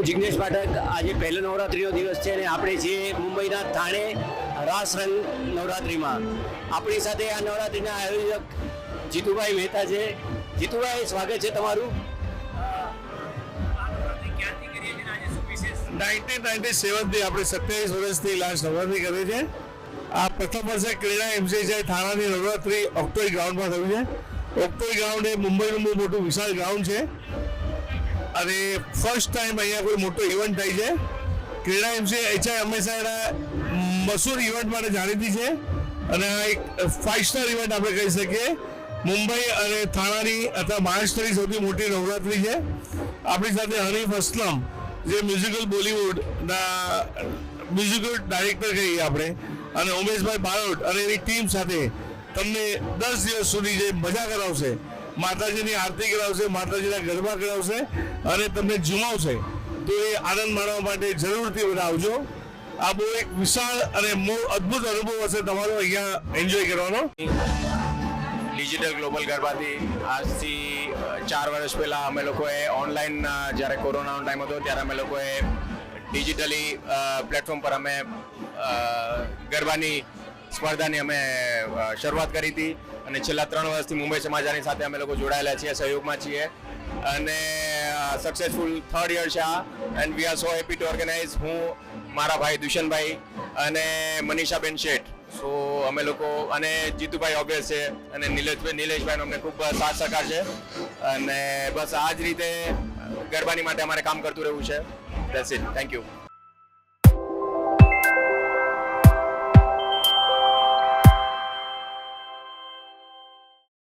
હું જિગ્નેશ પાઠક. આજે પહેલો નવરાત્રિનો દિવસ છે અને આપણે છીએ મુંબઈના થાણે રાસરંગ નવરાત્રિમાં. આપણી સાથે આ નવરાત્રિના આયોજક જીતુભાઈ મહેતા છે. જીતુભાઈ, સ્વાગત છે તમારું. 1997 થી આપણે 27 વર્ષથી લાસ્ટ નવરાત્રી કરીએ છીએ. આ પ્રથમ વર્ષે ક્રીડા એમસીઆઈ થાણાની નવરાત્રી ઓક્ટોઈ ગ્રાઉન્ડમાં થયું છે. ઓક્ટોઈ ગ્રાઉન્ડ એ મુંબઈનું બહુ મોટું વિશાળ ગ્રાઉન્ડ છે અને ફર્સ્ટ ટાઈમ અહીંયા કોઈ મોટો ઇવેન્ટ થાય છે. ક્રીડા એમસીઆઈ હંમેશા એના મશહૂર ઇવેન્ટ માટે જાણીતી છે અને આ એક 5 સ્ટાર ઇવેન્ટ આપણે કહી શકીએ. મુંબઈ અને થાણાની અથવા મહારાષ્ટ્રની સૌથી મોટી નવરાત્રી છે. આપણી સાથે હનીફ અસલમ, જે મ્યુઝિકલ બોલિવૂડના મ્યુઝિકલ ડાયરેક્ટર કહીએ આપણે, અને ઉમેશભાઈ બારોટ અને એની ટીમ સાથે તમને 10 દિવસ સુધી જે મજા કરાવશે, માતાજીની આરતી કરાવશે, માતાજીના ગરબા કરાવશે અને તમને ઝુમાવશે. તો એ આનંદ માણવા માટે જરૂરથી બધા આવજો. આ બહુ એક વિશાળ અને અદ્ભુત અનુભવ હશે તમારો અહીંયા એન્જોય કરવાનો. ડિજિટલ ગ્લોબલ ગરબાથી આજથી 4 વર્ષ પહેલાં અમે લોકોએ ઓનલાઈન, જ્યારે કોરોનાનો ટાઈમ હતો ત્યારે અમે લોકોએ ડિજિટલી પ્લેટફોર્મ પર અમે ગરબાની સ્પર્ધાની અમે શરૂઆત કરી હતી અને છેલ્લા 3 વર્ષથી મુંબઈ સમાચારની સાથે અમે લોકો જોડાયેલા છીએ, સહયોગમાં છીએ અને સક્સેસફુલ 3rd યર છે આ. And we are so happy to organise. હું, મારા ભાઈ દુષ્યંતભાઈ અને મનીષાબેન શેઠ, સો અમે લોકો, અને જીતુભાઈ ઓબ્વિયસ છે, અને નિલેશભાઈનો અમને ખૂબ સાથ સહકાર છે અને બસ આ જ રીતે ગરબાની માટે અમારે કામ કરતું રહેવું છે. That's it. Thank you.